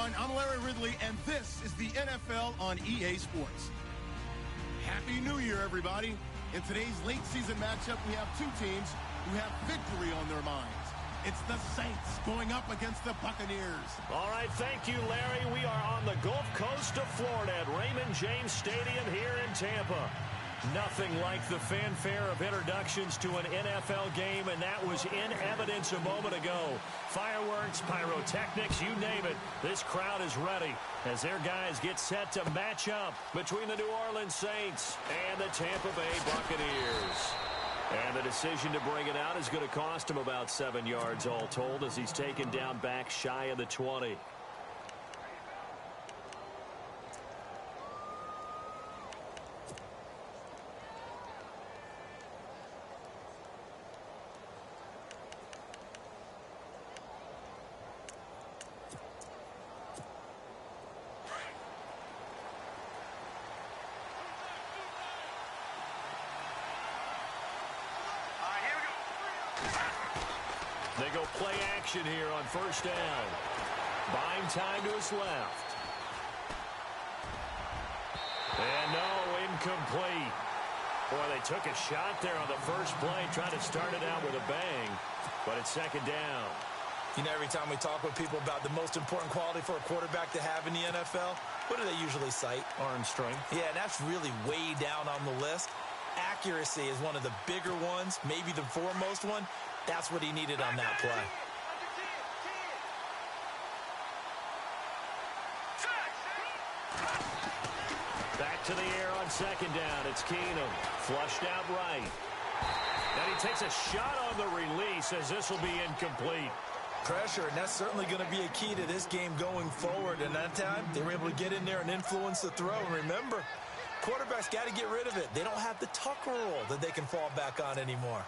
everyone. I'm Larry Ridley, and this is the NFL on EA Sports. Happy New Year, everybody. In today's late season matchup, we have two teams who have victory on their minds. It's the Saints going up against the Buccaneers. All right, thank you, Larry. We are on the Gulf Coast of Florida at Raymond James Stadium here in Tampa. Nothing like the fanfare of introductions to an NFL game, and that was in evidence a moment ago. Fireworks, pyrotechnics, you name it. This crowd is ready as their guys get set to match up between the New Orleans Saints and the Tampa Bay Buccaneers. And the decision to bring it out is going to cost him about 7 yards all told as he's taken down back shy of the 20. They go play action here on first down. Buying time to his left. And no, incomplete. Boy, they took a shot there on the first play, trying to start it out with a bang, but it's second down. You know, every time we talk with people about the most important quality for a quarterback to have in the NFL, what do they usually cite? Arm strength. Yeah, and that's really way down on the list. Accuracy is one of the bigger ones, maybe the foremost one. That's what he needed on that play. Back to the air on second down. It's Keenum. Flushed out right. And he takes a shot on the release as this will be incomplete. Pressure, and that's certainly going to be a key to this game going forward. And that time, they were able to get in there and influence the throw. And remember, quarterbacks got to get rid of it. They don't have the tuck rule that they can fall back on anymore.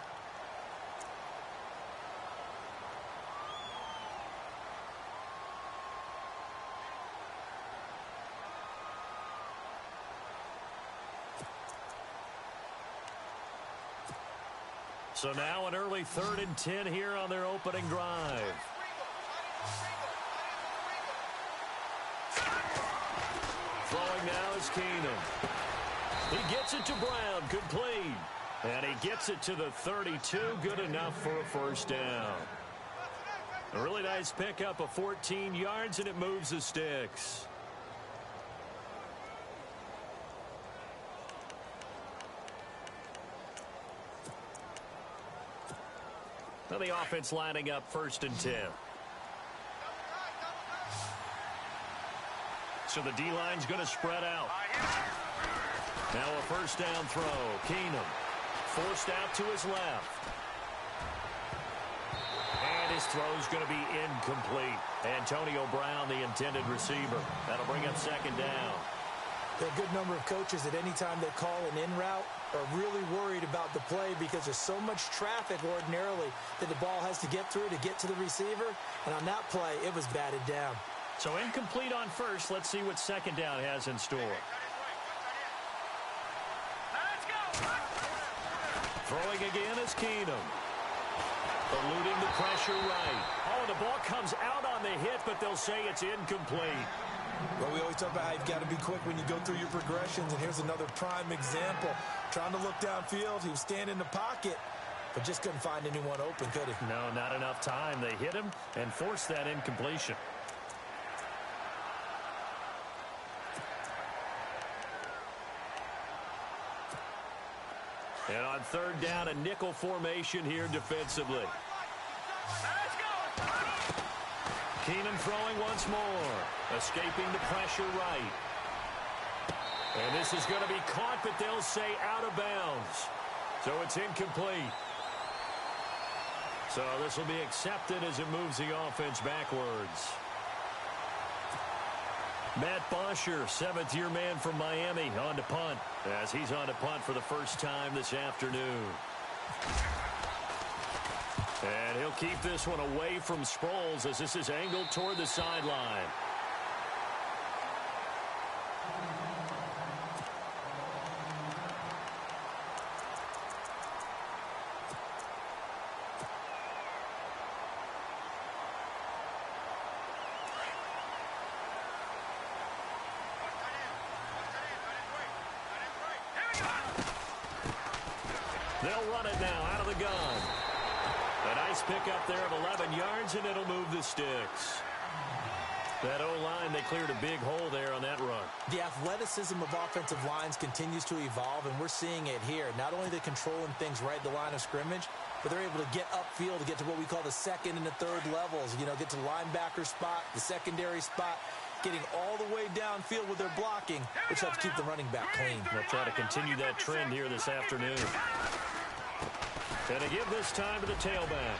So now an early 3rd and 10 here on their opening drive. Throwing now is Keenum. He gets it to Brown, complete. And he gets it to the 32, good enough for a first down. A really nice pickup of 14 yards, and it moves the sticks. Now the offense lining up 1st and 10. So the D-line's going to spread out. Now a first down throw. Keenum forced out to his left. And his throw's going to be incomplete. Antonio Brown, the intended receiver. That'll bring up second down. There are a good number of coaches at any time they call an in route are really worried about the play because there's so much traffic ordinarily that the ball has to get through to get to the receiver. And on that play, it was batted down. So incomplete on first. Let's see what second down has in store. Throwing again is Keenum. Eluding the pressure right. Oh, the ball comes out on the hit, but they'll say it's incomplete. Well, we always talk about how you've got to be quick when you go through your progressions, and here's another prime example. Trying to look downfield, he was standing in the pocket, but just couldn't find anyone open, could he? No, not enough time. They hit him and forced that incompletion. And on third down, a nickel formation here defensively. Keenum throwing once more. Escaping the pressure right. And this is going to be caught, but they'll say out of bounds. So it's incomplete. So this will be accepted as it moves the offense backwards. Matt Bosher, 7th-year man from Miami, on to punt, as he's on to punt for the first time this afternoon. And he'll keep this one away from Sproles as this is angled toward the sideline. They'll run it now out of the gun. A nice pickup there of 11 yards, and it'll move the sticks. That O-line, they cleared a big hole there on that run. The athleticism of offensive lines continues to evolve, and we're seeing it here. Not only are they controlling things right at the line of scrimmage, but they're able to get upfield to get to what we call the second and the third levels. You know, get to the linebacker spot, the secondary spot, getting all the way downfield with their blocking, which helps keep the running back clean. They'll try to continue that trend here this afternoon. And they give this time to the tailback.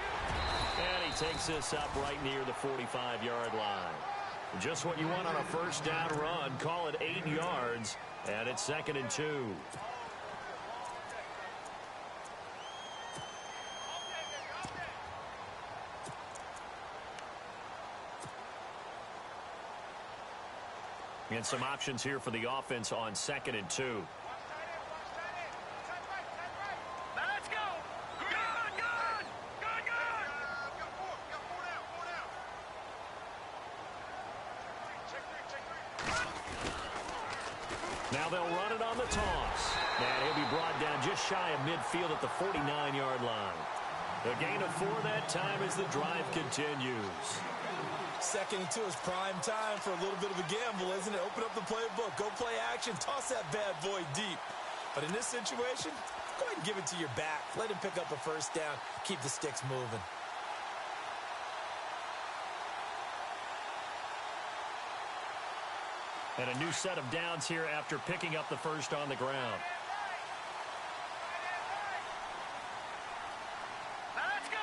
And he takes this up right near the 45-yard line. Just what you want on a first down run. Call it 8 yards, and it's 2nd and 2. And some options here for the offense on 2nd and 2. Now they'll run it on the toss. And he'll be brought down just shy of midfield at the 49-yard line. A gain of 4 that time as the drive continues. 2nd and 2 is prime time for a little bit of a gamble, isn't it? Open up the playbook, go play action, toss that bad boy deep. But in this situation, go ahead and give it to your back. Let him pick up a first down, keep the sticks moving. And a new set of downs here after picking up the first on the ground. Let's go.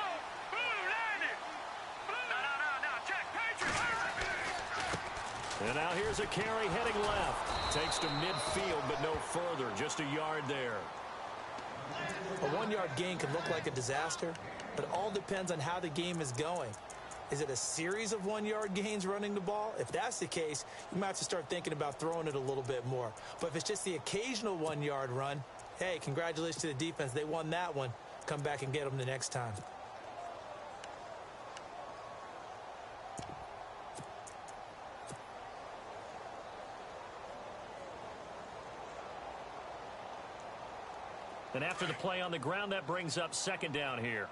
And now here's a carry heading left. Takes to midfield, but no further. Just a yard there. A 1-yard gain can look like a disaster, but it all depends on how the game is going. Is it a series of 1-yard gains running the ball? If that's the case, you might have to start thinking about throwing it a little bit more. But if it's just the occasional 1-yard run, hey, congratulations to the defense. They won that one. Come back and get them the next time. And after the play on the ground, that brings up 2nd down here.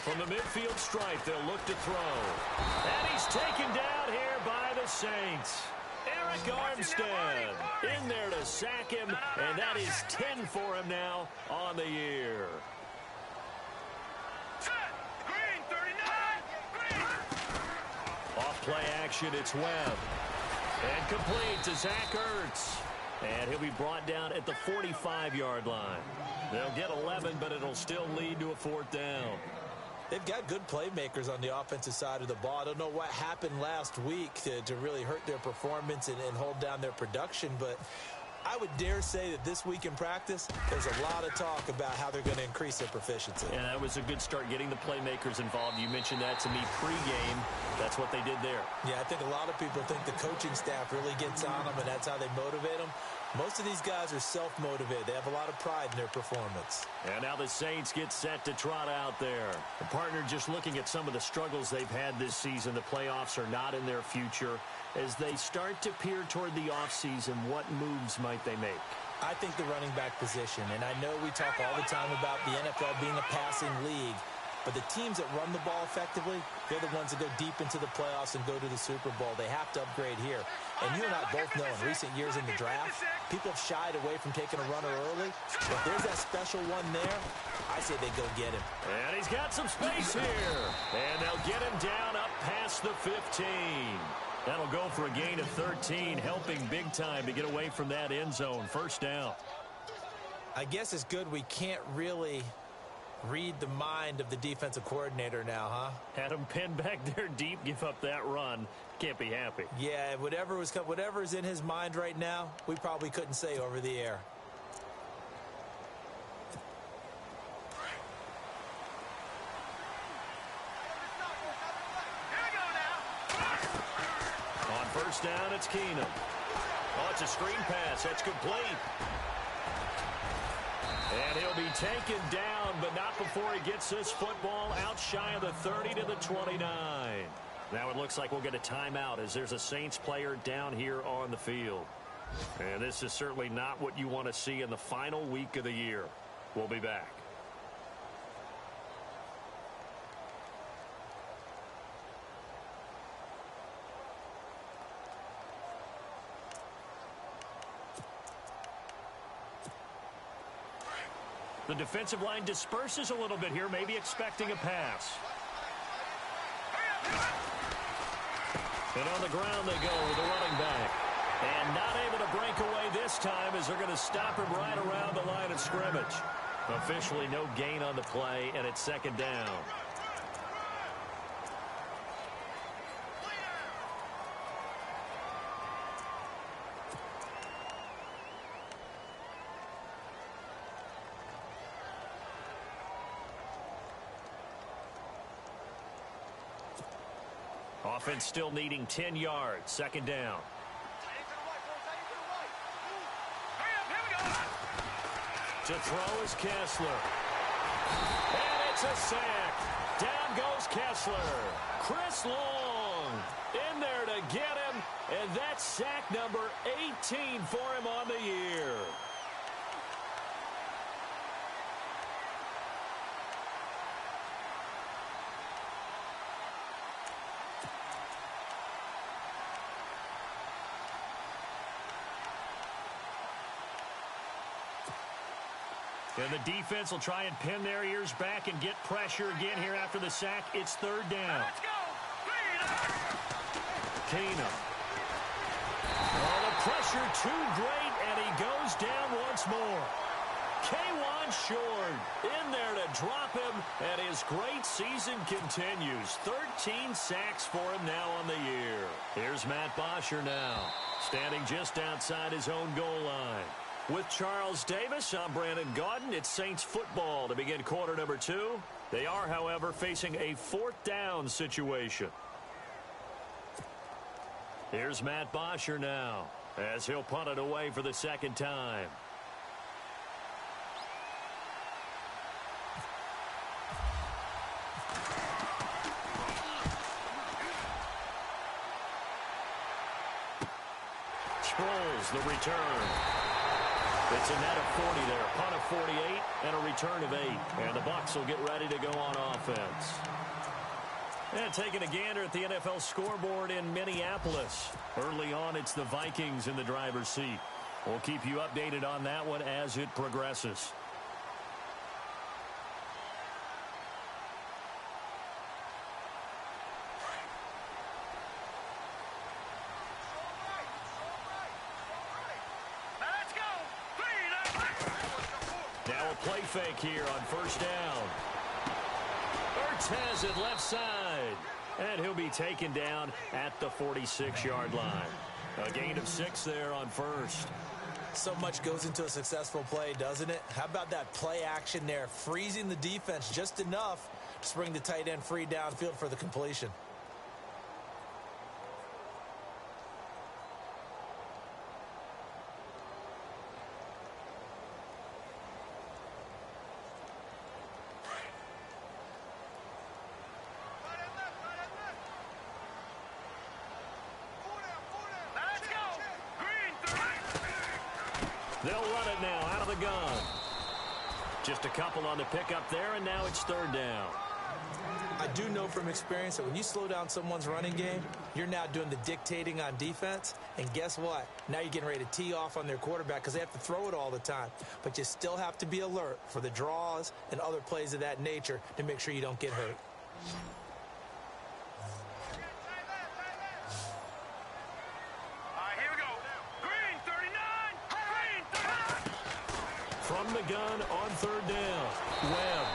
From the midfield stripe, they'll look to throw. And he's taken down here by the Saints. Eric Armstead in there to sack him, and that is 10 for him now on the year. Off play action, it's Webb. And complete to Zach Ertz. And he'll be brought down at the 45-yard line. They'll get 11, but it'll still lead to a 4th down. They've got good playmakers on the offensive side of the ball. I don't know what happened last week to really hurt their performance and hold down their production, but I would dare say that this week in practice, there's a lot of talk about how they're going to increase their proficiency. Yeah, that was a good start getting the playmakers involved. You mentioned that to me pregame. That's what they did there. Yeah, I think a lot of people think the coaching staff really gets on them, and that's how they motivate them. Most of these guys are self-motivated. They have a lot of pride in their performance. And now the Saints get set to trot out there. The partner just looking at some of the struggles they've had this season. The playoffs are not in their future. As they start to peer toward the offseason, what moves might they make? I think the running back position, and I know we talk all the time about the NFL being a passing league, but the teams that run the ball effectively, they're the ones that go deep into the playoffs and go to the Super Bowl. They have to upgrade here. And you and I both know in recent years in the draft, people have shied away from taking a runner early. But if there's that special one there, I say they go get him. And he's got some space here. And they'll get him down up past the 15. That'll go for a gain of 13, helping big time to get away from that end zone. 1st down. I guess it's good we can't really read the mind of the defensive coordinator now, huh? Had him pinned back there deep, give up that run. Can't be happy. Yeah, whatever's in his mind right now, we probably couldn't say over the air. On 1st down, it's Keenum. Oh, it's a screen pass. That's complete. And he'll be taken down, but not before he gets this football out shy of the 30 to the 29. Now it looks like we'll get a timeout as there's a Saints player down here on the field. And this is certainly not what you want to see in the final week of the year. We'll be back. The defensive line disperses a little bit here, maybe expecting a pass. And on the ground they go with the running back. And not able to break away this time as they're going to stop him right around the line of scrimmage. Officially no gain on the play, and it's second down. Offense still needing 10 yards. Second down. To throw is Kessler. And it's a sack. Down goes Kessler. Chris Long in there to get him. And that's sack number 18 for him on the year. And the defense will try and pin their ears back and get pressure again here after the sack. It's third down. Let's go. Keenum. Oh, the pressure too great, and he goes down once more. K'Wan Short in there to drop him, and his great season continues. 13 sacks for him now on the year. Here's Matt Bosher now, standing just outside his own goal line. With Charles Davis, I'm Brandon Gaudin. It's Saints football to begin quarter number 2. They are, however, facing a fourth down situation. Here's Matt Bosher now as he'll punt it away for the second time. Sproles, the return. It's a net of 40 there, a punt of 48, and a return of 8. And the Bucs will get ready to go on offense. And taking a gander at the NFL scoreboard in Minneapolis. Early on, it's the Vikings in the driver's seat. We'll keep you updated on that one as it progresses. Play fake here on first down. Ertz has it left side. And he'll be taken down at the 46-yard line. A gain of 6 there on first. So much goes into a successful play, doesn't it? How about that play action there? Freezing the defense just enough to bring the tight end free downfield for the completion. They'll run it now out of the gun. Just a couple on the pickup there, and now it's third down. I do know from experience that when you slow down someone's running game, you're now doing the dictating on defense. And guess what? Now you're getting ready to tee off on their quarterback because they have to throw it all the time. But you still have to be alert for the draws and other plays of that nature to make sure you don't get hurt. From the gun on third down. Webb.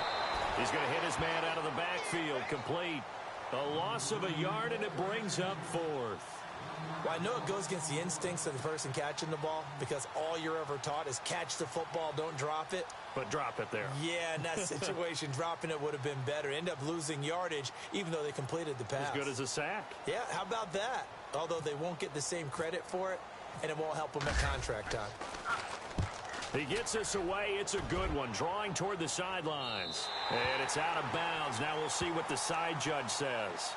He's going to hit his man out of the backfield. Complete. A loss of a yard, and it brings up fourth. Well, I know it goes against the instincts of the person catching the ball because all you're ever taught is catch the football, don't drop it. But drop it there. Yeah, in that situation, dropping it would have been better. End up losing yardage, even though they completed the pass. As good as a sack. Yeah, how about that? Although they won't get the same credit for it, and it won't help them at contract time. He gets us away. It's a good one. Drawing toward the sidelines. And it's out of bounds. Now we'll see what the side judge says.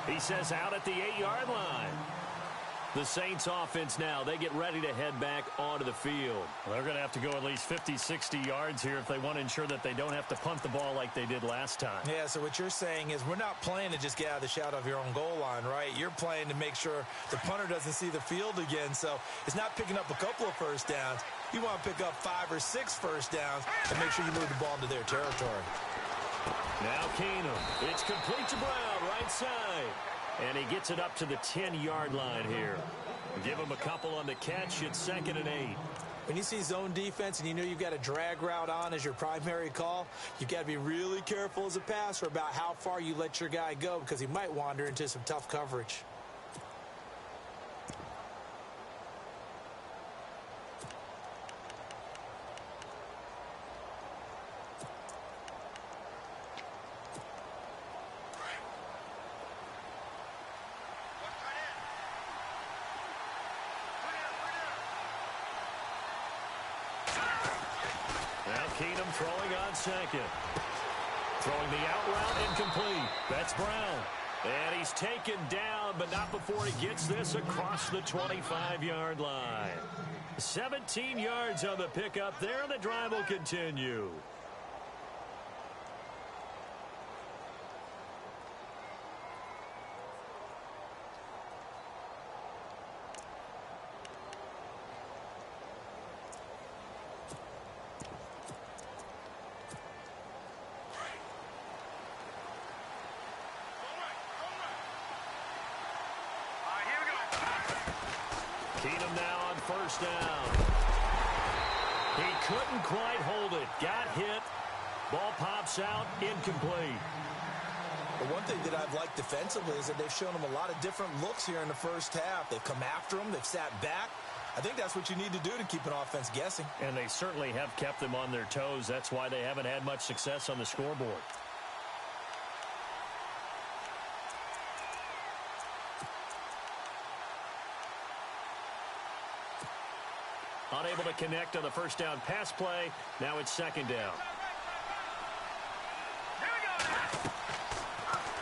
He says out at the 8-yard line. The Saints offense now, they get ready to head back onto the field. Well, they're going to have to go at least 50, 60 yards here if they want to ensure that they don't have to punt the ball like they did last time. Yeah, so what you're saying is we're not playing to just get out of the shadow of your own goal line, right? You're playing to make sure the punter doesn't see the field again. So it's not picking up a couple of first downs. You want to pick up 5 or 6 first downs and make sure you move the ball into their territory. Now Keenum. It's complete to Brown, right side. And he gets it up to the 10-yard line here. Give him a couple on the catch. It's 2nd and 8. When you see zone defense and you know you've got a drag route on as your primary call, you've got to be really careful as a passer about how far you let your guy go because he might wander into some tough coverage. Keenum throwing on second. Throwing the out route incomplete. That's Brown. And he's taken down, but not before he gets this across the 25-yard line. 17 yards on the pickup there, and the drive will continue. Keenum now on first down. He couldn't quite hold it. Got hit. Ball pops out. Incomplete. The one thing that I've liked defensively is that they've shown him a lot of different looks here in the first half. They've come after him. They've sat back. I think that's what you need to do to keep an offense guessing. And they certainly have kept them on their toes. That's why they haven't had much success on the scoreboard. Unable to connect on the first down pass play. Now it's 2nd down.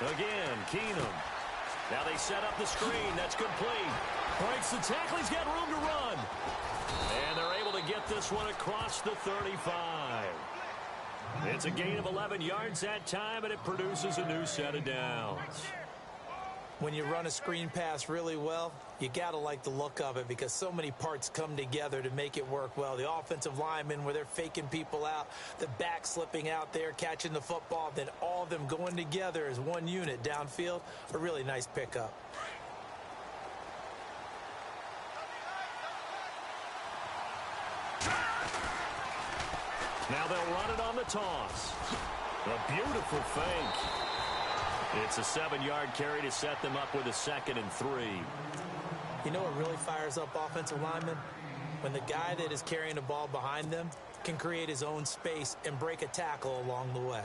Again, Keenum. Now they set up the screen. That's complete. Breaks the tackle. He's got room to run. And they're able to get this one across the 35. It's a gain of 11 yards that time, and it produces a new set of downs. When you run a screen pass really well, you got to like the look of it because so many parts come together to make it work well. The offensive linemen where they're faking people out, the back slipping out there, catching the football, then all of them going together as one unit downfield. A really nice pickup. Now they'll run it on the toss. A beautiful fake. It's a 7-yard carry to set them up with a 2nd and 3. You know what really fires up offensive linemen? When the guy that is carrying the ball behind them can create his own space and break a tackle along the way.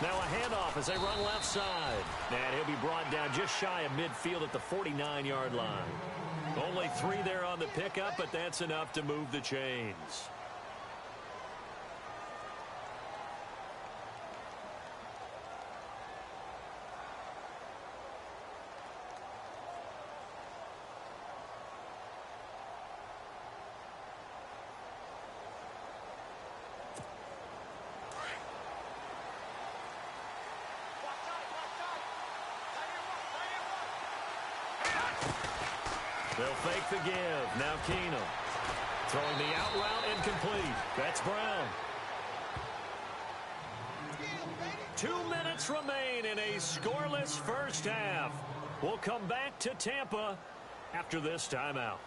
Now a handoff as they run left side. And he'll be brought down just shy of midfield at the 49-yard line. Only 3 there on the pickup, but that's enough to move the chains. They'll fake the give. Now Keenum. Throwing the out route incomplete. That's Brown. 2 minutes remain in a scoreless first half. We'll come back to Tampa after this timeout.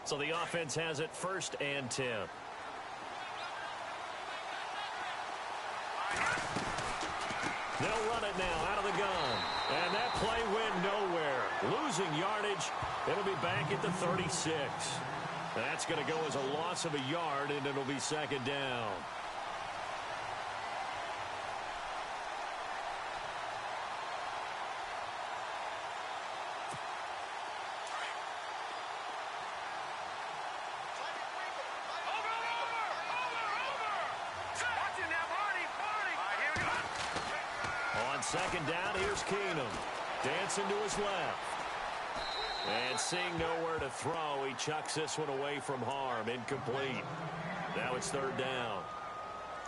So the offense has it 1st and 10. They'll run it now out of the gun. And that play went nowhere. Losing yardage. It'll be back at the 36. That's going to go as a loss of a yard, and it'll be 2nd down. On 2nd down, here's Keenum. Dancing to his left. And seeing nowhere to throw, he chucks this one away from harm. Incomplete. Now it's 3rd down.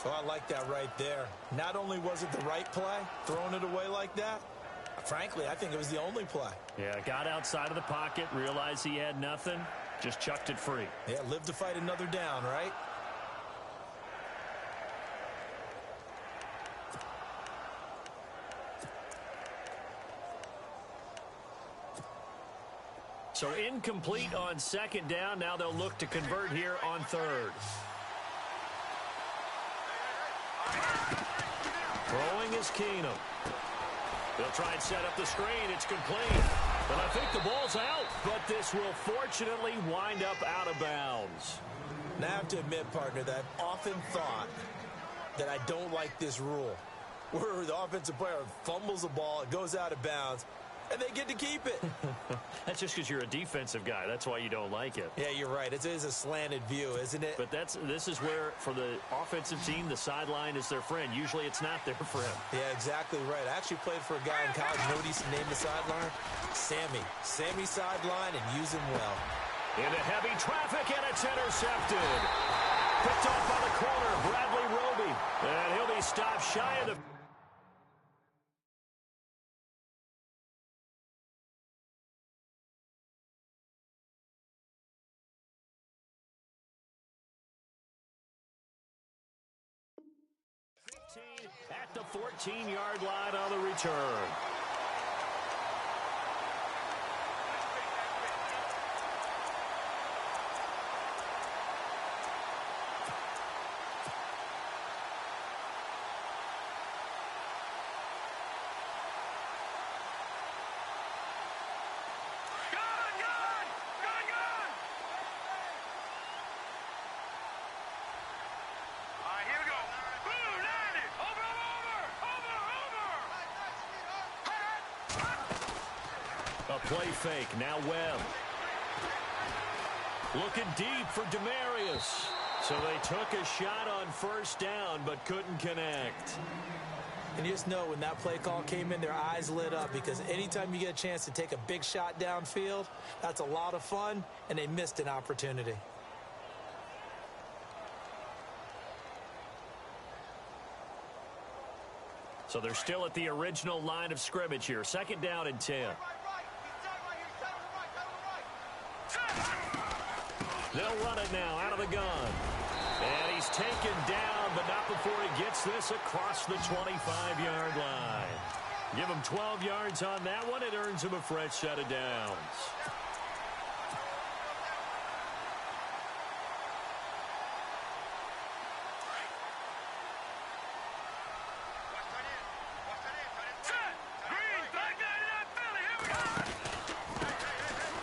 Oh, I like that right there. Not only was it the right play, throwing it away like that, frankly, I think it was the only play. Yeah, got outside of the pocket, realized he had nothing, just chucked it free. Yeah, live to fight another down, right? So incomplete on 2nd down. Now they'll look to convert here on 3rd. Throwing is Keenum. They'll try and set up the screen. It's complete. But I think the ball's out. But this will fortunately wind up out of bounds. Now I have to admit, partner, that I've often thought that I don't like this rule, where the offensive player fumbles the ball, it goes out of bounds, and they get to keep it. That's just because you're a defensive guy. That's why you don't like it. Yeah, you're right. It is a slanted view, isn't it? But this is where, for the offensive team, the sideline is their friend. Usually it's not there for him. Yeah, exactly right. I actually played for a guy in college. You know what he used to name the sideline? Sammy. Sammy sideline, and use him well. Into heavy traffic, and it's intercepted. Picked off by the corner, Bradley Roby. And he'll be stopped shy of the... at the 14-yard line on the return. Play fake, now Webb. Looking deep for Demarius. So they took a shot on 1st down, but couldn't connect. And you just know when that play call came in, their eyes lit up, because anytime you get a chance to take a big shot downfield, that's a lot of fun, and they missed an opportunity. So they're still at the original line of scrimmage here. 2nd down and 10. They'll run it now out of the gun. And he's taken down, but not before he gets this across the 25-yard line. Give him 12 yards on that one. It earns him a fresh set of downs.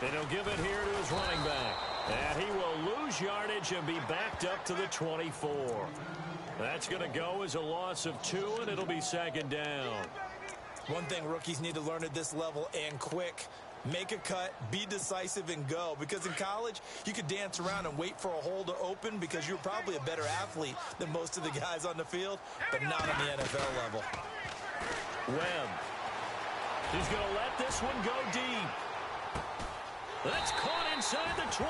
And he'll give it here to his running back. And he will lose yardage and be backed up to the 24. That's going to go as a loss of 2, and it'll be 2nd down. One thing rookies need to learn at this level, and quick, make a cut, be decisive, and go. Because in college, you could dance around and wait for a hole to open because you're probably a better athlete than most of the guys on the field, but not on the NFL level. Webb. He's going to let this one go deep. That's caught inside the 20.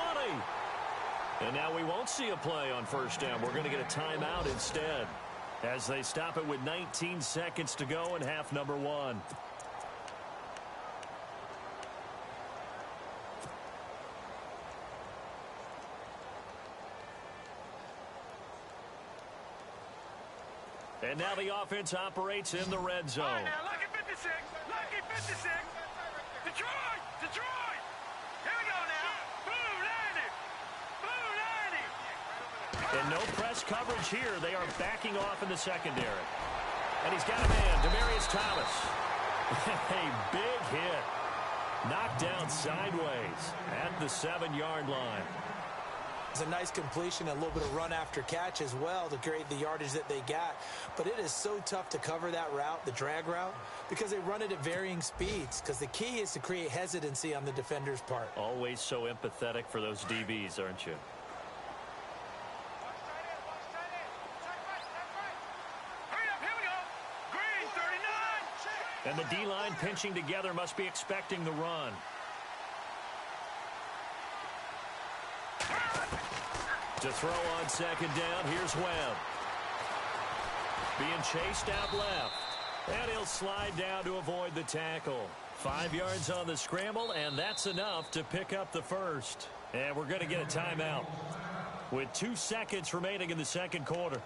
And now we won't see a play on 1st down. We're going to get a timeout instead as they stop it with 19 seconds to go in half number 1. And now the offense operates in the red zone. All right, now, lucky 56. Lucky 56. Detroit! Detroit! Here we go now. Boom, landed. And no press coverage here. They are backing off in the secondary. And he's got a man, Demaryius Thomas. A big hit. Knocked down sideways at the 7-yard line. It's a nice completion, a little bit of run after catch as well to create the yardage that they got. But it is so tough to cover that route, the drag route, because they run it at varying speeds. Because the key is to create hesitancy on the defender's part. Always so empathetic for those DBs, aren't you? And the D-line pinching together must be expecting the run. To throw on second down, here's Webb. Being chased out left. And he'll slide down to avoid the tackle. 5 yards on the scramble, and that's enough to pick up the first. And we're going to get a timeout with 2 seconds remaining in the second quarter.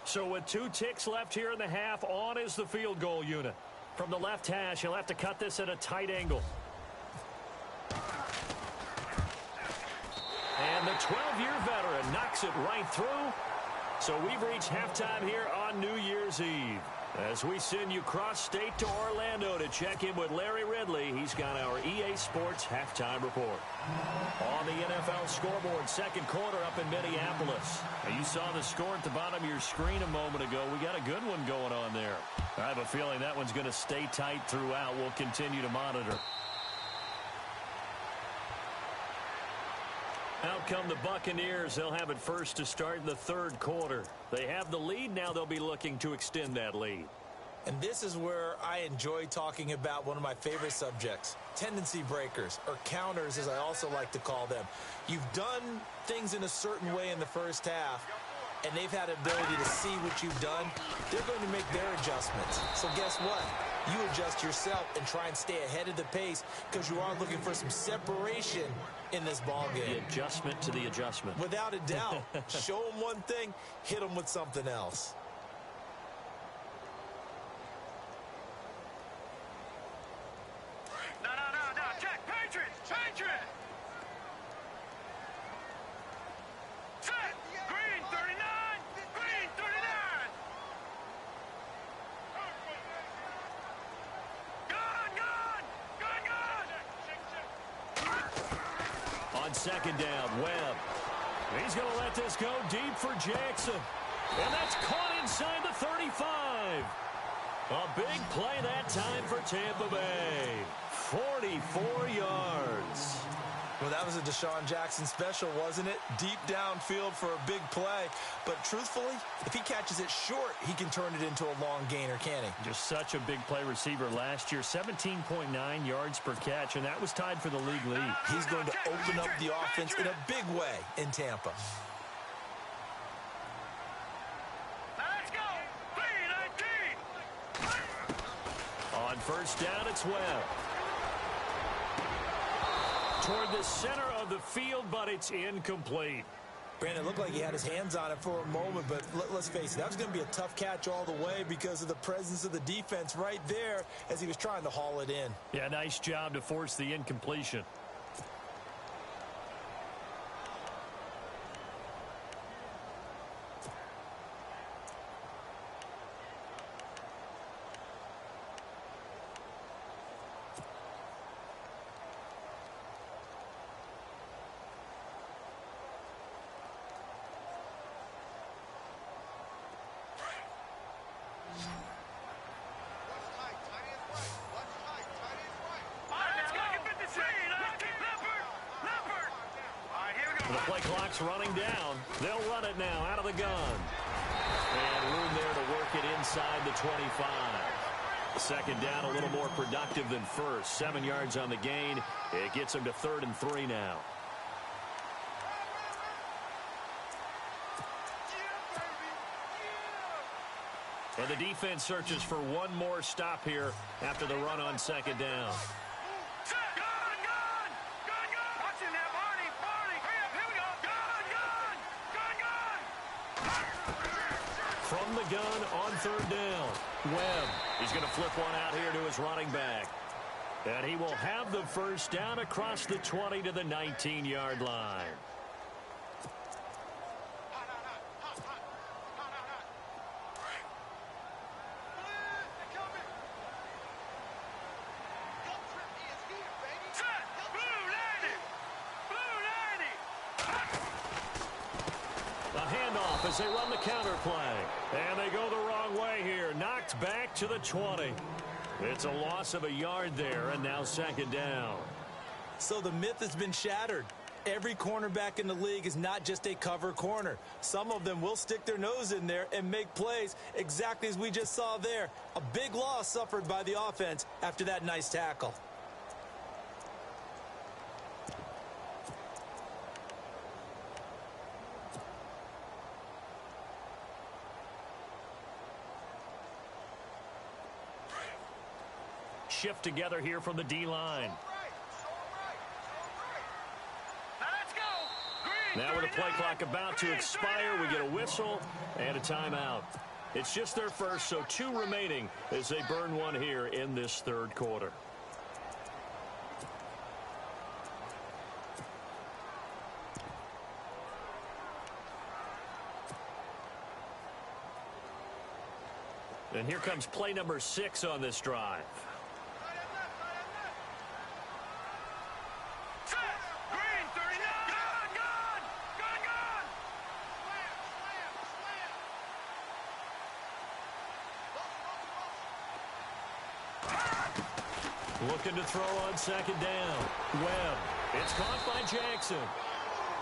So with 2 ticks left here in the half, on is the field goal unit. From the left hash, he'll have to cut this at a tight angle. And the 12-year veteran knocks it right through. So we've reached halftime here on New Year's Eve. As we send you cross-state to Orlando to check in with Larry Ridley, he's got our EA Sports halftime report. On the NFL scoreboard, second quarter up in Minneapolis. Now, you saw the score at the bottom of your screen a moment ago. We got a good one going on there. I have a feeling that one's going to stay tight throughout. We'll continue to monitor. Out come the Buccaneers. They'll have it first to start in the third quarter. They have the lead. Now they'll be looking to extend that lead. And this is where I enjoy talking about one of my favorite subjects, tendency breakers, or counters as I also like to call them. You've done things in a certain way in the first half, and they've had ability to see what you've done. They're going to make their adjustments. So guess what? You adjust yourself and try and stay ahead of the pace because you are looking for some separation in this ball game. The adjustment to the adjustment. Without a doubt. Show them one thing, hit them with something else. No, check, Patriots! Set! Green 39! Green 39! Gun! On second down, Webb. He's going to let this go deep for Jackson. And that's caught inside the 35. A big play that time for Tampa Bay. 44 yards. Well, that was a Deshaun Jackson special, wasn't it? Deep downfield for a big play. But truthfully, if he catches it short, he can turn it into a long gainer, can't he? Just such a big play receiver last year. 17.9 yards per catch, and that was tied for the league lead. He's going to open up the offense in a big way in Tampa. Let's go! 3-19! On first down, it's Webb. Toward the center of the field, but it's incomplete. Brandon, it looked like he had his hands on it for a moment, but let's face it, that was going to be a tough catch all the way because of the presence of the defense right there as he was trying to haul it in. Yeah, nice job to force the incompletion. The play clock's running down. They'll run it now out of the gun. And room there to work it inside the 25. Second down a little more productive than first. 7 yards on the gain. It gets them to 3rd and 3 now. And the defense searches for one more stop here after the run on second down. Gun! Watching that, Marty! From the gun on third down. Webb. He's going to flip one out here to his running back. And he will have the first down across the 20 to the 19-yard line. As they run the counter play. And they go the wrong way here. Knocked back to the 20. It's a loss of a yard there, and now second down. So the myth has been shattered. Every cornerback in the league is not just a cover corner. Some of them will stick their nose in there and make plays exactly as we just saw there. A big loss suffered by the offense after that nice tackle. Shift together here from the D-line. Now with the play clock about to expire, we get a whistle and a timeout. It's just their first, so 2 remaining as they burn one here in this third quarter. And here comes play number 6 on this drive. Looking to throw on second down. Webb. It's caught by Jackson.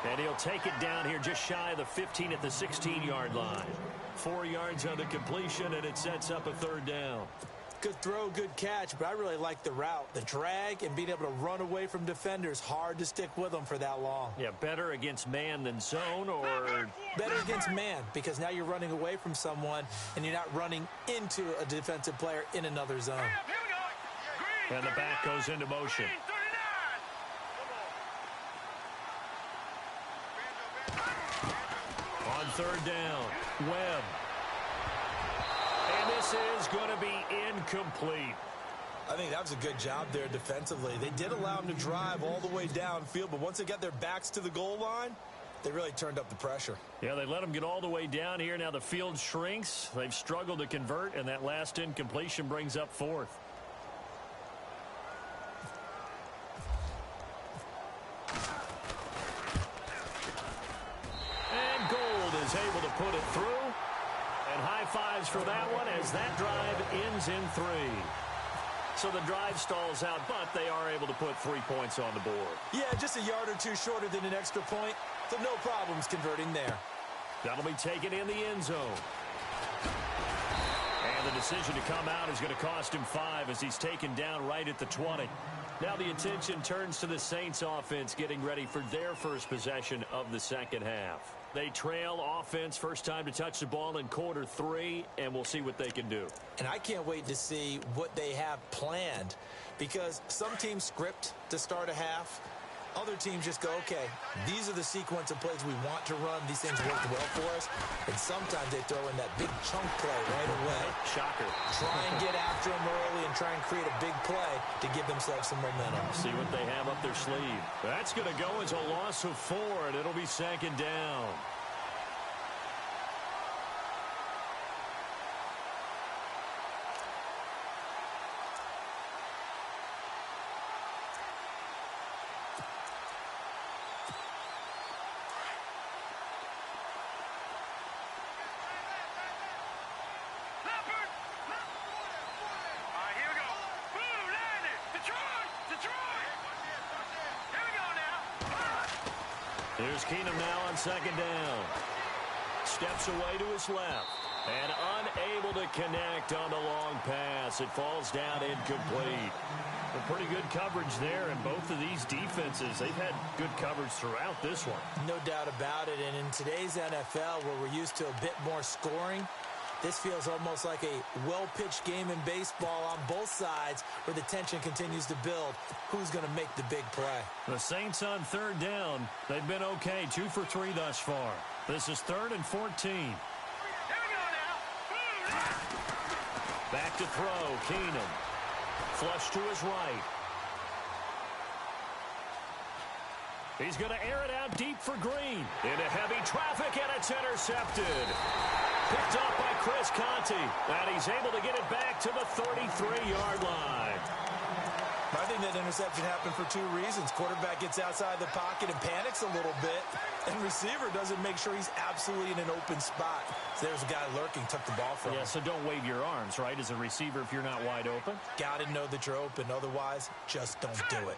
And he'll take it down here just shy of the 15 at the 16-yard line. 4 yards on the completion, and it sets up a third down. Good throw, good catch, but I really like the route. The drag and being able to run away from defenders. Hard to stick with them for that long. Yeah, better against man than zone, or... Better against man, because now you're running away from someone, and you're not running into a defensive player in another zone. And the back goes into motion. On third down, Webb. And this is going to be incomplete. I think that was a good job there defensively. They did allow them to drive all the way downfield, but once they got their backs to the goal line, they really turned up the pressure. Yeah, they let them get all the way down here. Now the field shrinks. They've struggled to convert, and that last incompletion brings up fourth. Is able to put it through, and high fives for that one as that drive ends in 3. So the drive stalls out, but they are able to put 3 points on the board. Yeah, just a yard or 2 shorter than an extra point, so no problems converting there. That'll be taken in the end zone. And the decision to come out is going to cost him 5 as he's taken down right at the 20. Now the attention turns to the Saints offense getting ready for their first possession of the second half. They trail offense first time to touch the ball in quarter 3, and we'll see what they can do. And I can't wait to see what they have planned, because some teams script to start a half. Other teams just go, okay, these are the sequence of plays we want to run. These things work well for us. And sometimes they throw in that big chunk play right away. Shocker. Try and get after them early and try and create a big play to give themselves some momentum. See what they have up their sleeve. That's going to go as a loss of 4, and it'll be second down. Here's Keenum now on second down. Steps away to his left. And unable to connect on the long pass. It falls down incomplete. A pretty good coverage there, and both of these defenses, they've had good coverage throughout this one. No doubt about it, and in today's NFL, where we're used to a bit more scoring, this feels almost like a well-pitched game in baseball on both sides where the tension continues to build. Who's going to make the big play? The Saints on third down. They've been okay, 2 for 3 thus far. This is 3rd and 14. Here we go now. Back to throw, Keenum. Flush to his right. He's going to air it out deep for Green. Into heavy traffic, and it's intercepted. Picked up by Chris Conte, and he's able to get it back to the 33-yard line. I think that interception happened for two reasons. Quarterback gets outside the pocket and panics a little bit, and receiver doesn't make sure he's absolutely in an open spot. So there's a guy lurking, took the ball from him. Yeah, so don't wave your arms, right, as a receiver if you're not wide open. Got to know that you're open. Otherwise, just don't do it.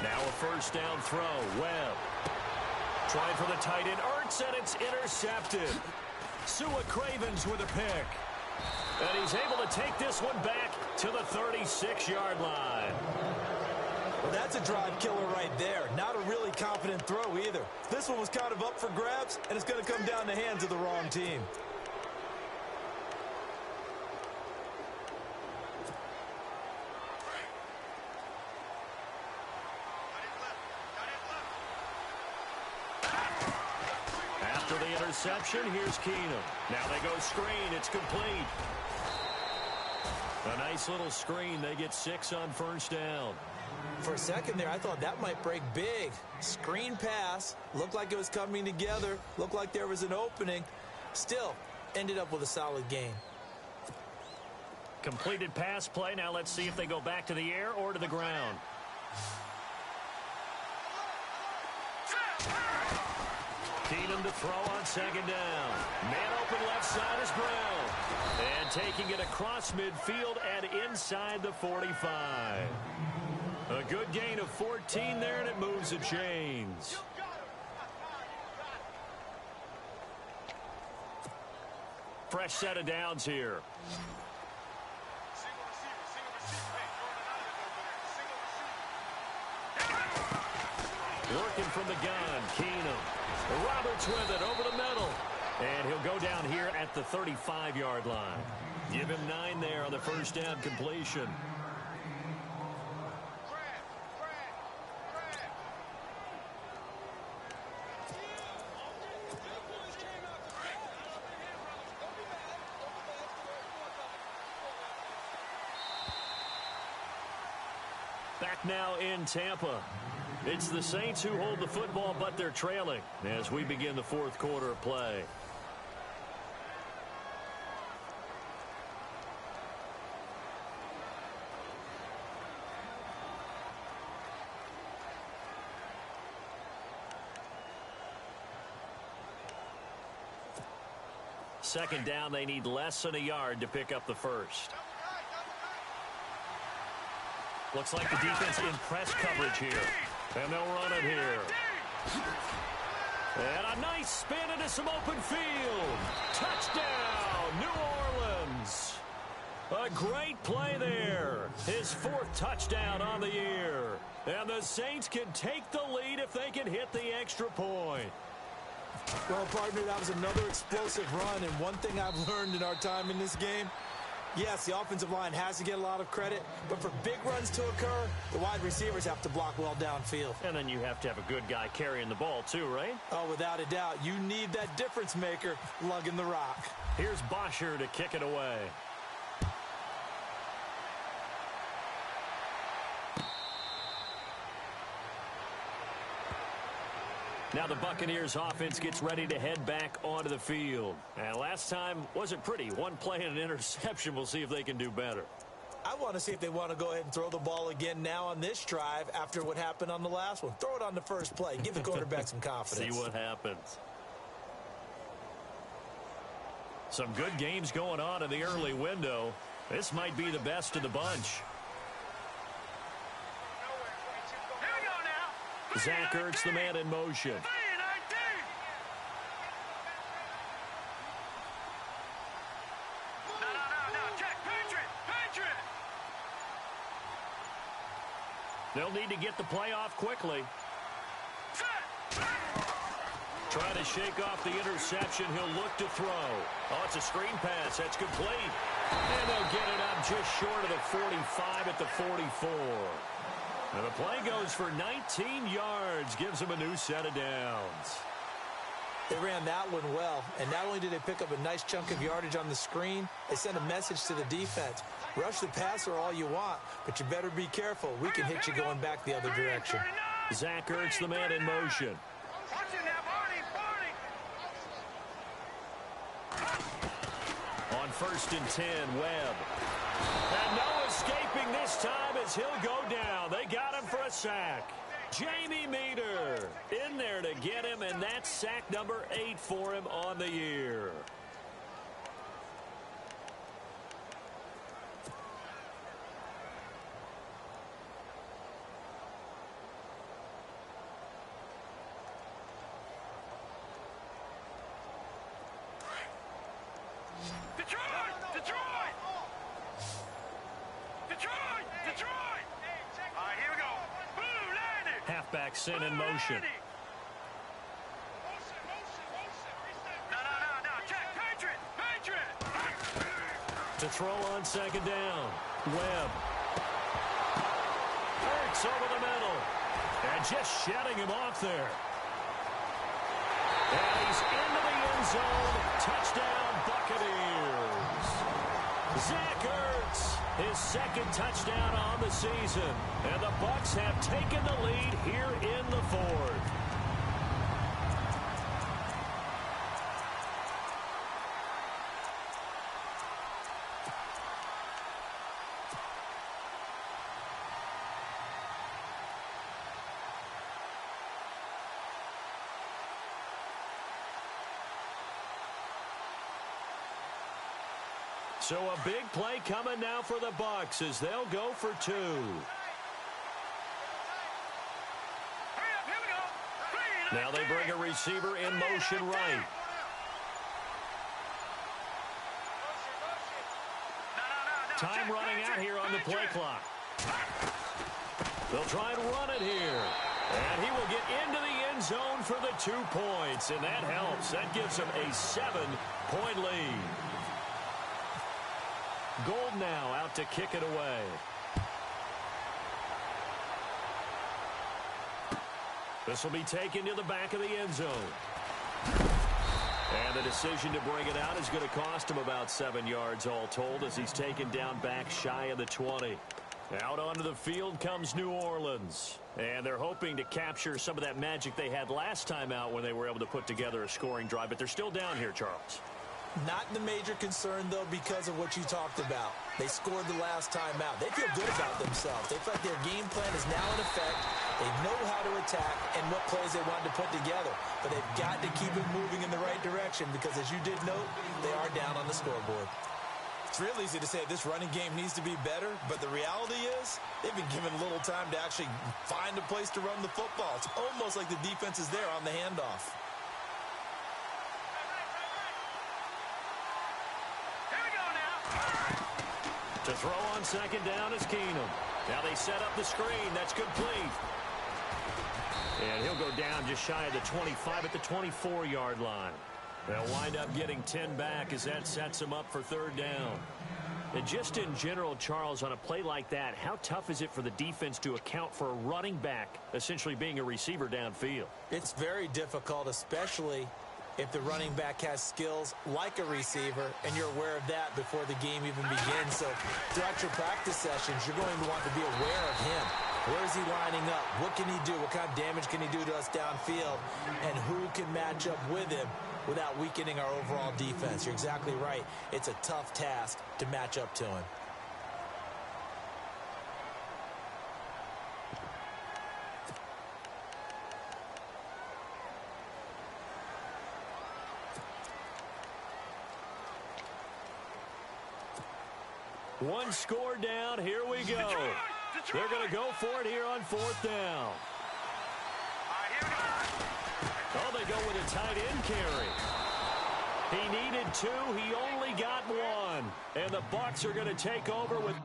Now a first down throw. Webb. Trying for the tight end. Ertz, and it's intercepted. Sua Cravens with a pick. And he's able to take this one back to the 36-yard line. Well, that's a drive killer right there. Not a really confident throw either. This one was kind of up for grabs, and it's going to come down the hands of the wrong team. After the interception, here's Keenum. Now they go screen. It's complete. A nice little screen. They get 6 on first down. For a second there, I thought that might break big. Screen pass. Looked like it was coming together. Looked like there was an opening. Still, ended up with a solid game. Completed pass play. Now let's see if they go back to the air or to the ground. Keenum to throw on second down. Man open left side is Brown. And taking it across midfield and inside the 45. A good gain of 14 there, and it moves the chains. Fresh set of downs here. Working from the gun, Keenum. Roberts with it over the middle. And he'll go down here at the 35-yard line. Give him 9 there on the first down completion. Back now in Tampa. It's the Saints who hold the football, but they're trailing as we begin the fourth quarter of play. Second down, they need less than a yard to pick up the first. Looks like the defense in press coverage here. And they'll run it here. And a nice spin into some open field. Touchdown, New Orleans. A great play there. His 4th touchdown on the year. And the Saints can take the lead if they can hit the extra point. Well, partner, that was another explosive run. And one thing I've learned in our time in this game, yes, the offensive line has to get a lot of credit, but for big runs to occur, the wide receivers have to block well downfield. And then you have to have a good guy carrying the ball too, right? Oh, without a doubt. You need that difference maker lugging the rock. Here's Bosher to kick it away. Now the Buccaneers offense gets ready to head back onto the field. And last time wasn't pretty. One play and an interception. We'll see if they can do better. I want to see if they want to go ahead and throw the ball again now on this drive after what happened on the last one. Throw it on the first play. Give the quarterback some confidence. See what happens. Some good games going on in the early window. This might be the best of the bunch. Zach Ertz, the man in motion. They'll need to get the play off quickly. Trying to shake off the interception. He'll look to throw. Oh, it's a screen pass. That's complete. And they'll get it up just short of the 45 at the 44. And the play goes for 19 yards, gives him a new set of downs. They ran that one well, and not only did they pick up a nice chunk of yardage on the screen, they sent a message to the defense. Rush the passer all you want, but you better be careful. We can hit you going back the other direction. Zach Ertz, the man in motion. On 1st and 10, Webb. And no escaping this time as he'll go down. They got him for a sack. Jamie Meter in there to get him, and that's sack number 8 for him on the year. Halfback sent in motion. To throw on 2nd down. Webb. Hurts over the middle. And just shutting him off there. And he's into the end zone. Touchdown, Buccaneers. Zach Ertz, his 2nd touchdown on the season. And the Bucs have taken the lead here in the 4th. So a big play coming now for the Bucs as they'll go for 2. Now they bring a receiver in motion right. Time running out here on the play clock. They'll try and run it here. And he will get into the end zone for the 2 points. And that helps. That gives him a 7-point lead. Gold now out to kick it away. This will be taken to the back of the end zone. And the decision to bring it out is going to cost him about 7 yards all told as he's taken down back shy of the 20. Out onto the field comes New Orleans. And they're hoping to capture some of that magic they had last time out when they were able to put together a scoring drive. But they're still down here, Charles. Not the major concern, though, because of what you talked about. They scored the last time out. They feel good about themselves. They feel like their game plan is now in effect. They know how to attack and what plays they want to put together. But they've got to keep it moving in the right direction because, as you did note, they are down on the scoreboard. It's real easy to say this running game needs to be better, but the reality is they've been given little time to actually find a place to run the football. It's almost like the defense is there on the handoff. To throw on 2nd down is Keenum. Now they set up the screen. That's complete. And he'll go down just shy of the 25 at the 24-yard line. They'll wind up getting 10 back as that sets them up for 3rd down. And just in general, Charles, on a play like that, how tough is it for the defense to account for a running back essentially being a receiver downfield? It's very difficult, especially if the running back has skills like a receiver, and you're aware of that before the game even begins. So throughout your practice sessions, you're going to want to be aware of him. Where is he lining up? What can he do? What kind of damage can he do to us downfield? And who can match up with him without weakening our overall defense? You're exactly right. It's a tough task to match up to him. One score down. Here we go. They're going to go for it here on 4th down. Oh, they go with a tight end carry. He needed 2. He only got 1. And the Bucs are going to take over with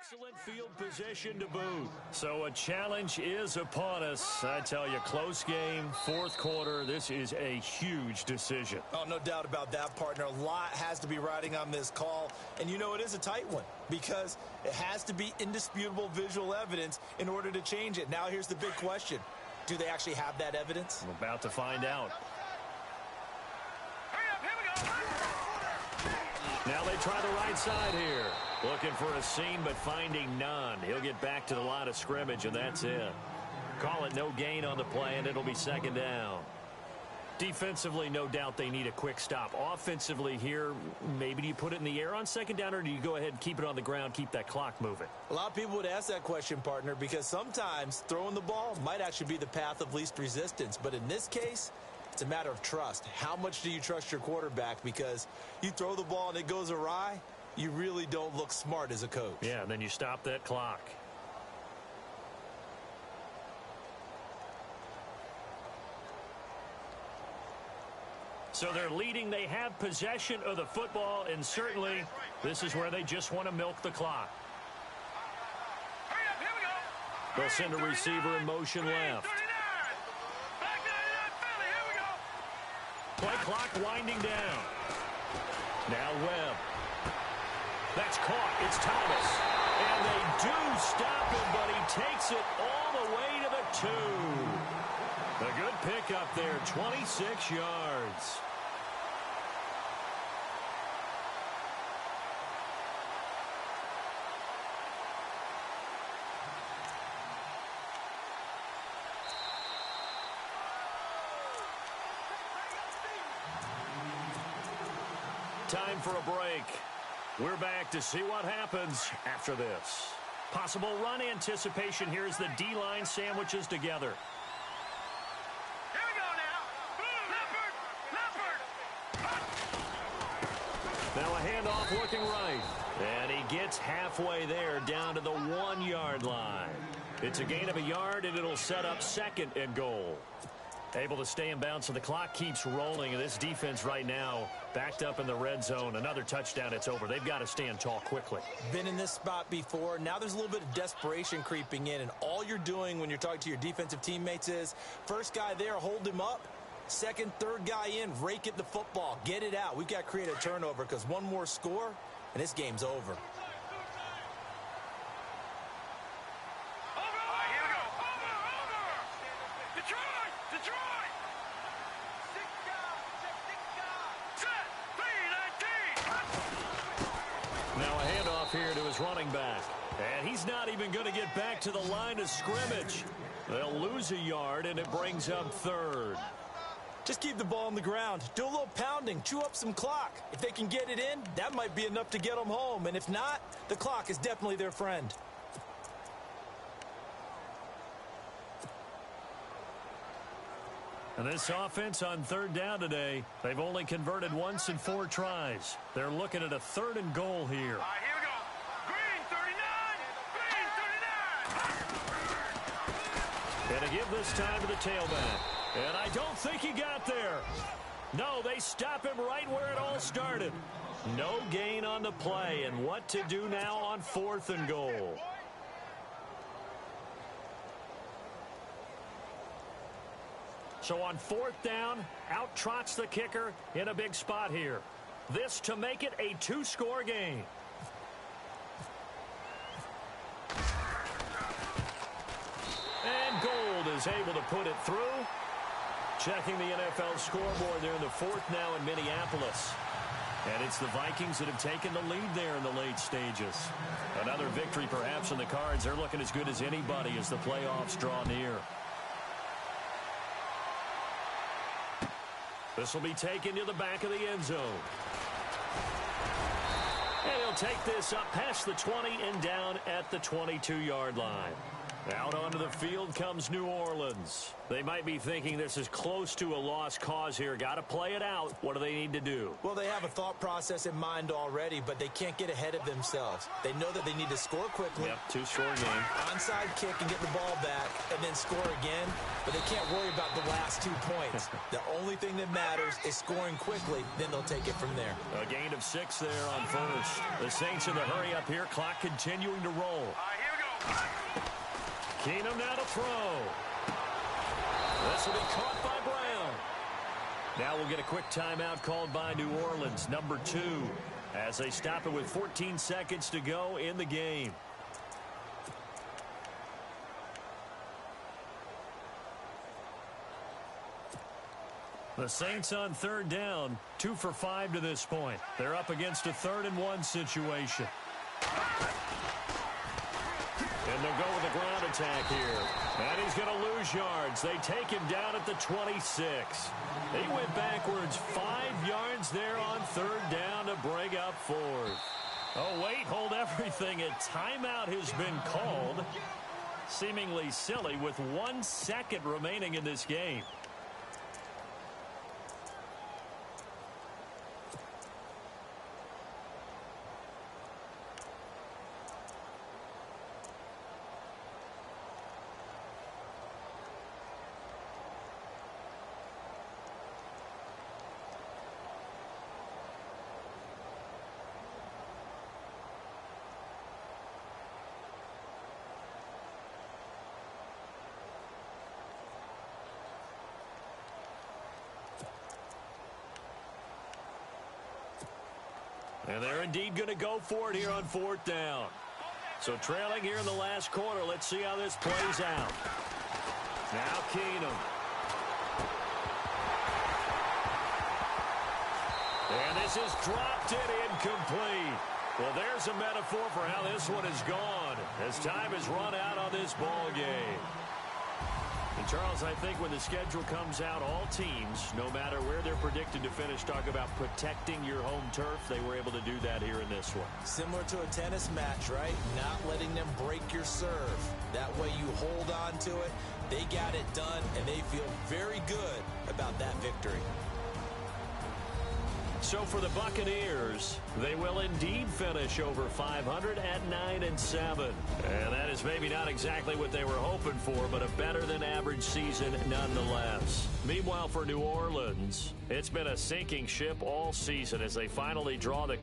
excellent field position to boot. So a challenge is upon us. I tell you, close game, fourth quarter. This is a huge decision. Oh, no doubt about that, partner. A lot has to be riding on this call. And you know it is a tight one because it has to be indisputable visual evidence in order to change it. Now here's the big question. Do they actually have that evidence? We're about to find out. Hurry up, here we go. Now they try the right side here. Looking for a seam, but finding none. He'll get back to the line of scrimmage, and that's it. Call it no gain on the play, and it'll be second down. Defensively, no doubt they need a quick stop. Offensively here, maybe do you put it in the air on second down, or do you go ahead and keep it on the ground, keep that clock moving? A lot of people would ask that question, partner, because sometimes throwing the ball might actually be the path of least resistance. But in this case, it's a matter of trust. How much do you trust your quarterback? Because you throw the ball and it goes awry, you really don't look smart as a coach. Yeah, and then you stop that clock. So they're leading. They have possession of the football, and certainly this is where they just want to milk the clock. Hurry up, here we go. They'll send a receiver in motion left. 39. Back 99 Philly, here we go. Play clock winding down. Now Webb. That's caught. It's Thomas. And they do stop him, but he takes it all the way to the 2. A good pickup there, 26 yards. Time for a break. We're back to see what happens after this. Possible run anticipation here as the D-line sandwiches together. Here we go now. Leopard. Now a handoff looking right. And he gets halfway there down to the 1-yard line. It's a gain of a yard, and it'll set up second and goal. Able to stay in bounds, so the clock keeps rolling. And this defense right now backed up in the red zone. Another touchdown, it's over. They've got to stand tall quickly. Been in this spot before. Now there's a little bit of desperation creeping in. And all you're doing when you're talking to your defensive teammates is, first guy there, hold him up. Second, third guy in, rake at the football. Get it out. We've got to create a turnover because one more score, and this game's over. Here to his running back. And he's not even going to get back to the line of scrimmage. They'll lose a yard, and it brings up third. Just keep the ball on the ground. Do a little pounding. Chew up some clock. If they can get it in, that might be enough to get them home. And if not, the clock is definitely their friend. And this offense on third down today, they've only converted once in 4 tries. They're looking at a 3rd and goal here. Here we go. Green 39. Green 39. And to give this time to the tailback. And I don't think he got there. No, they stop him right where it all started. No gain on the play. And what to do now on 4th and goal. So on 4th down, out trots the kicker in a big spot here. This to make it a 2-score game. And Gold is able to put it through. Checking the NFL scoreboard there in the 4th now in Minneapolis. And it's the Vikings that have taken the lead there in the late stages. Another victory perhaps in the cards. They're looking as good as anybody as the playoffs draw near. This will be taken to the back of the end zone. And he'll take this up past the 20 and down at the 22-yard line. Out onto the field comes New Orleans. They might be thinking this is close to a lost cause here. Got to play it out. What do they need to do? Well, they have a thought process in mind already, but they can't get ahead of themselves. They know that they need to score quickly. Yep, two-score game. Onside kick and get the ball back and then score again, but they can't worry about the last 2 points. The only thing that matters is scoring quickly, then they'll take it from there. A gain of 6 there on first. The Saints in the hurry up here. Clock continuing to roll. Here we go. Keenum now to throw. This will be caught by Brown. Now we'll get a quick timeout called by New Orleans, number 2, as they stop it with 14 seconds to go in the game. The Saints on third down, 2 for 5 to this point. They're up against a 3rd and 1 situation. And they'll go with a ground attack here. And he's going to lose yards. They take him down at the 26. He went backwards 5 yards there on third down to bring up 4th. Oh, wait, hold everything. A timeout has been called. Seemingly silly with 1 second remaining in this game. And they're indeed going to go for it here on 4th down. So trailing here in the last quarter. Let's see how this plays out. Now Keenum. And this is dropped it incomplete. Well, there's a metaphor for how this one is gone as time has run out on this ball game. And Charles, I think when the schedule comes out, all teams, no matter where they're predicted to finish, talk about protecting your home turf. They were able to do that here in this one. Similar to a tennis match, right? Not letting them break your serve. That way you hold on to it. They got it done, and they feel very good about that victory. So for the Buccaneers, they will indeed finish over 500 at 9-7. And that is maybe not exactly what they were hoping for, but a better than average season nonetheless. Meanwhile, for New Orleans, it's been a sinking ship all season as they finally draw the